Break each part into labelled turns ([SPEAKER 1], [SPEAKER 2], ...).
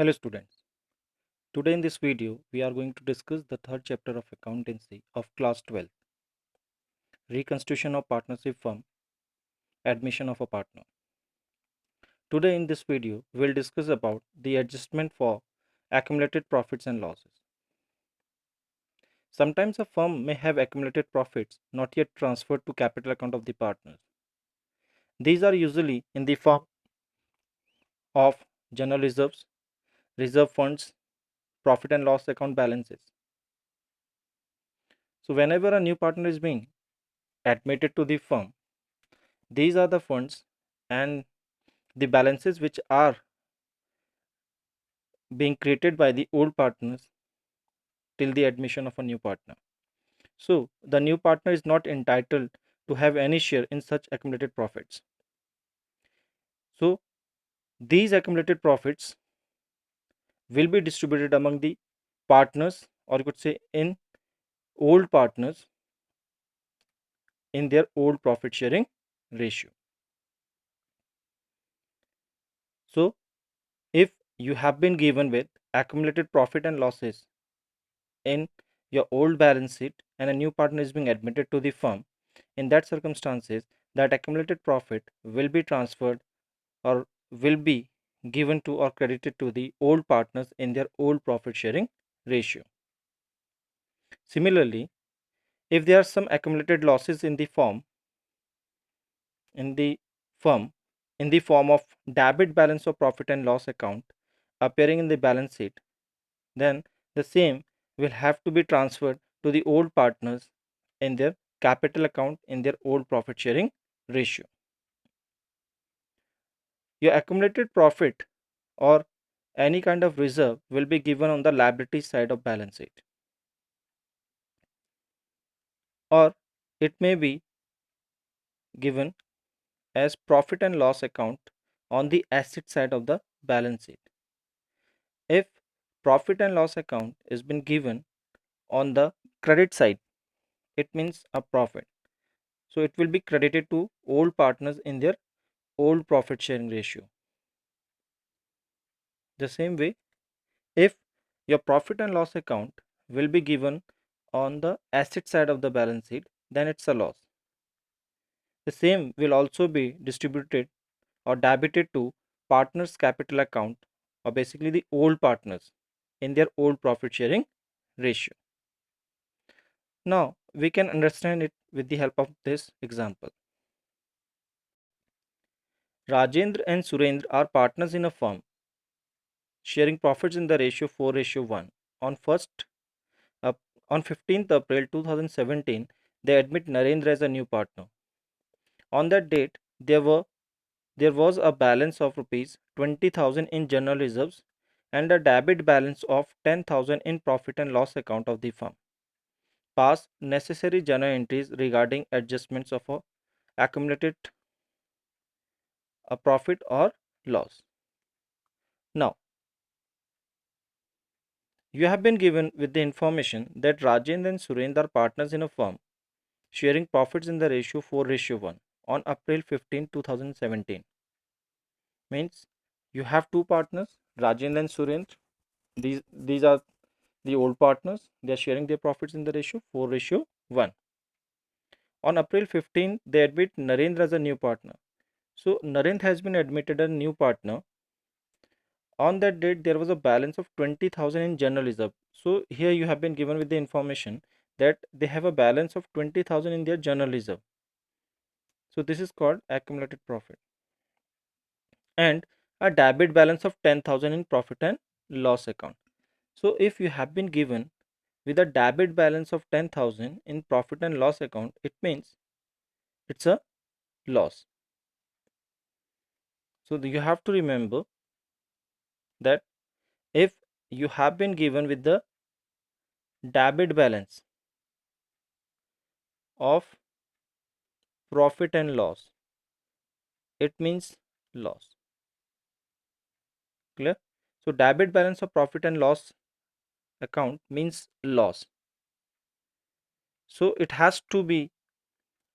[SPEAKER 1] Hello students. Today in this video we are going to discuss the third chapter of accountancy of class 12, reconstitution of partnership firm, admission of a partner. Today in this video we will discuss about the adjustment for accumulated profits and losses. Sometimes a firm may have accumulated profits not yet transferred to capital account of the partners. These are usually in the form of general reserves, reserve funds, profit and loss account balances. So whenever a new partner is being admitted to the firm, these are the funds and the balances which are being created by the old partners till the admission of a new partner. So the new partner is not entitled to have any share in such accumulated profits. So these accumulated profits will be distributed among the partners, or you could say in old partners, in their old profit sharing ratio. So if you have been given with accumulated profit and losses in your old balance sheet and a new partner is being admitted to the firm, in that circumstances that accumulated profit will be transferred or will be given to or credited to the old partners in their old profit sharing ratio. Similarly, if there are some accumulated losses in the firm in the form of debit balance of profit and loss account appearing in the balance sheet, then the same will have to be transferred to the old partners in their capital account in their old profit sharing ratio. Your accumulated profit or any kind of reserve will be given on the liability side of balance sheet, or it may be given as profit and loss account on the asset side of the balance sheet. If profit and loss account is been given on the credit side, it means a profit, so it will be credited to old partners in their old profit sharing ratio. The same way, if your profit and loss account will be given on the asset side of the balance sheet, then it's a loss. The same will also be distributed or debited to partners capital account, or basically the old partners in their old profit sharing ratio. Now we can understand it with the help of this example. Rajendra and Surendra are partners in a firm sharing profits in the ratio 4:1. On first uh, on 15th April 2017, they admit Narendra as a new partner. On that date, there was a balance of rupees 20,000 in general reserves and a debit balance of 10,000 in profit and loss account of the firm. Pass necessary journal entries regarding adjustments of a accumulated a profit or loss. Now, you have been given with the information that Rajendra and Surendra are partners in a firm sharing profits in the ratio 4:1 on April 15, 2017. Means you have two partners, Rajendra and Surendra. These are the old partners. They are sharing their profits in the ratio 4:1. On April 15, they admit Narendra as a new partner. So Narendra has been admitted a new partner. On that date, there was a balance of 20,000 in general reserve. So here you have been given with the information that they have a balance of 20,000 in their general reserve. So this is called accumulated profit. And a debit balance of 10,000 in profit and loss account. So if you have been given with a debit balance of 10,000 in profit and loss account, it means it's a loss. So you have to remember that if you have been given with the debit balance of profit and loss, it means loss. Clear? So debit balance of profit and loss account means loss. So it has to be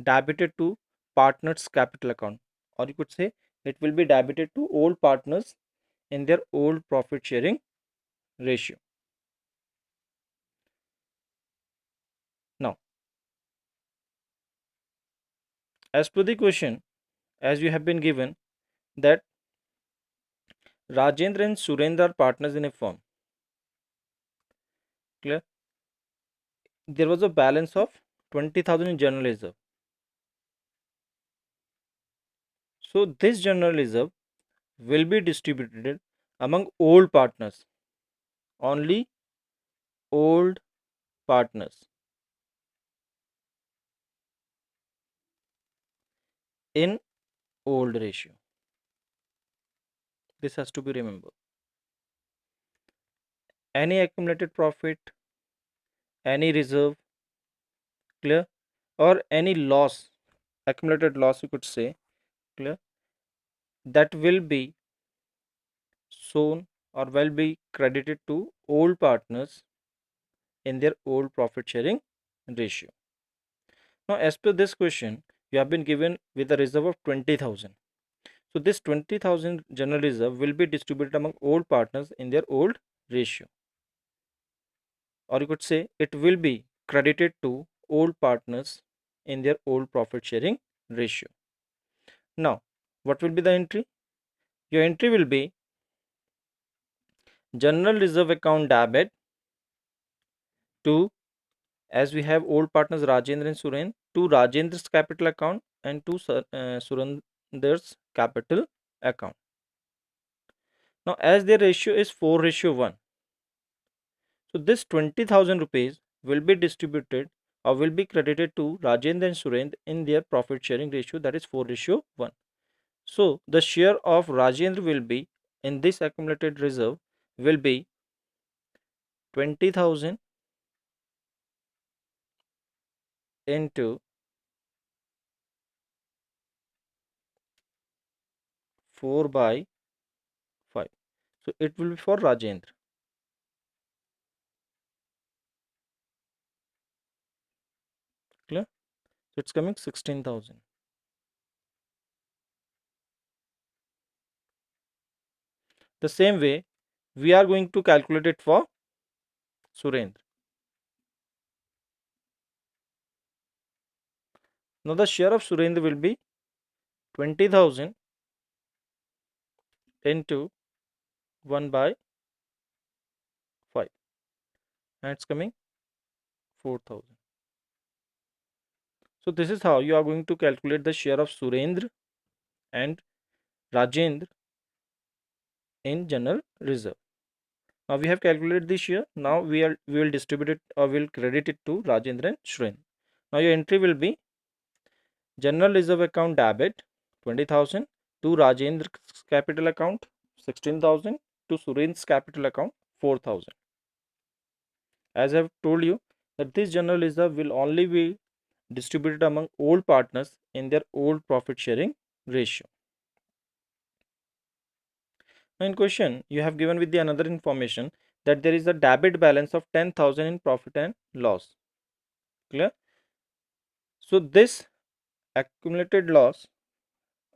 [SPEAKER 1] debited to partners capital account, or you could say it will be debited to old partners in their old profit sharing ratio. Now, as per the question, as you have been given that Rajendra and Surendra are partners in a firm. Clear? There was a balance of 20,000 in general reserve. So this general reserve will be distributed among old partners. Only old partners in old ratio. This has to be remembered. Any accumulated profit, any reserve, clear, or any loss, accumulated loss you could say, clear, that will be shown or will be credited to old partners in their old profit sharing ratio. Now, as per this question, you have been given with a reserve of 20,000. So, this 20,000 general reserve will be distributed among old partners in their old ratio. Or you could say it will be credited to old partners in their old profit sharing ratio. Now, what will be the entry? Your entry will be general reserve account debit to, as we have old partners Rajendra and Surendra, to Rajendra's capital account and to Surendra's capital account. Now, as their ratio is 4:1, so this 20,000 rupees will be distributed or will be credited to Rajendra and Surendra in their profit sharing ratio, that is 4:1. So, the share of Rajendra will be in this accumulated reserve will be 20,000 into 4 by 5. So, it will be for Rajendra. Clear? So, it's coming 16,000. The same way, we are going to calculate it for Surendra. Now, the share of Surendra will be 20,000 into 1 by 5, and it's coming 4,000. So, this is how you are going to calculate the share of Surendra and Rajendra in general reserve. Now, we have calculated the share. Now, we will distribute it or will credit it to Rajendra and Surendra. Now, your entry will be general reserve account debit 20,000 to Rajendra's capital account 16,000 to Surendra's capital account 4,000. As I have told you that this general reserve will only be distributed among old partners in their old profit sharing ratio. Now, in question, you have given with the another information that there is a debit balance of 10,000 in profit and loss. Clear? So, this accumulated loss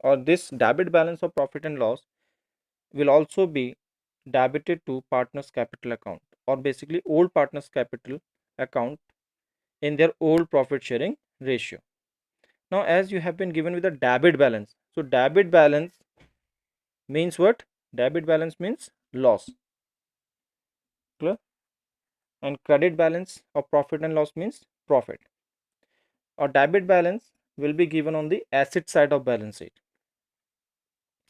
[SPEAKER 1] or this debit balance of profit and loss will also be debited to partners capital account or basically old partners capital account in their old profit sharing ratio. Now, as you have been given with a debit balance, so debit balance means what? Debit balance means loss. Clear? And credit balance of profit and loss means profit. Or debit balance will be given on the asset side of balance sheet,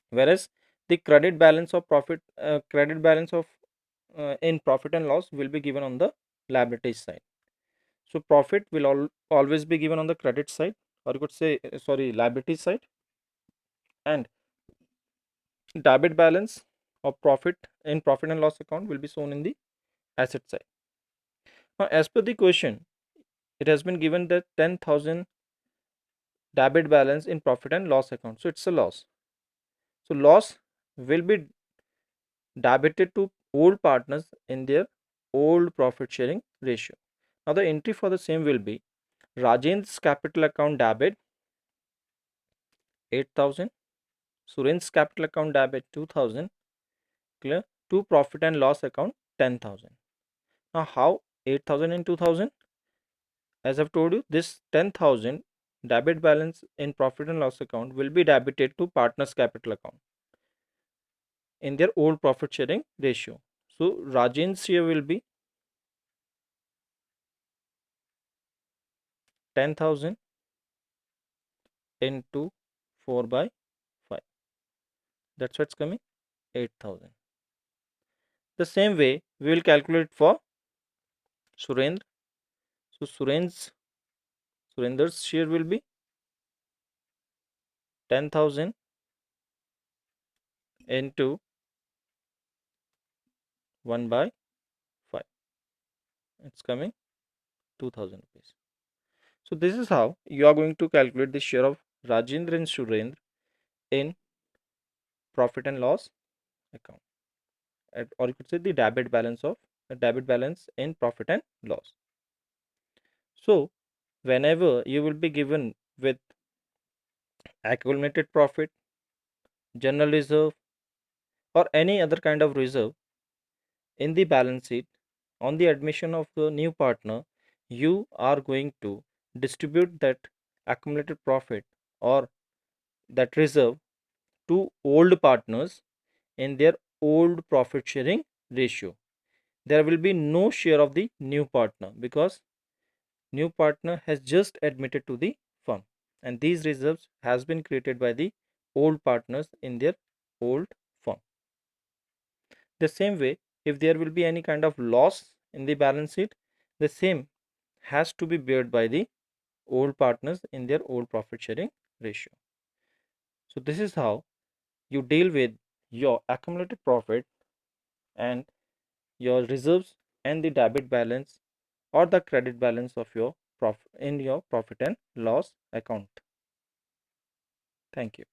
[SPEAKER 1] whereas the credit balance of in profit and loss will be given on the liabilities side. So profit will always be given on the credit side, or you could say sorry, liability side, and debit balance of profit in profit and loss account will be shown in the asset side. Now, as per the question, it has been given that 10,000 debit balance in profit and loss account. So it's a loss. So loss will be debited to old partners in their old profit sharing ratio. Now the entry for the same will be Rajendra's capital account debit 8,000, Surendra's capital account debit 2,000, declare to profit and loss account 10,000. Now how 8,000 and 2,000? As I've told you, this 10,000 debit balance in profit and loss account will be debited to partners capital account in their old profit sharing ratio. So Rajend's share will be 10,000 into 4 by 5. That's what's coming 8,000. The same way we will calculate for Surendra. So Surendra's share will be 10,000 into 1 by 5. It's coming 2,000 rupees. So this is how you are going to calculate the share of Rajendra and Surendra in profit and loss account, or you could say the debit balance in profit and loss. So whenever you will be given with accumulated profit, general reserve, or any other kind of reserve in the balance sheet on the admission of the new partner, you are going to distribute that accumulated profit or that reserve to old partners in their old profit sharing ratio. There will be no share of the new partner because new partner has just admitted to the firm, and these reserves has been created by the old partners in their old firm. The same way, if there will be any kind of loss in the balance sheet, the same has to be bared by the old partners in their old profit sharing ratio. So this is how you deal with your accumulated profit and your reserves and the debit balance or the credit balance of your profit in your profit and loss account. Thank you.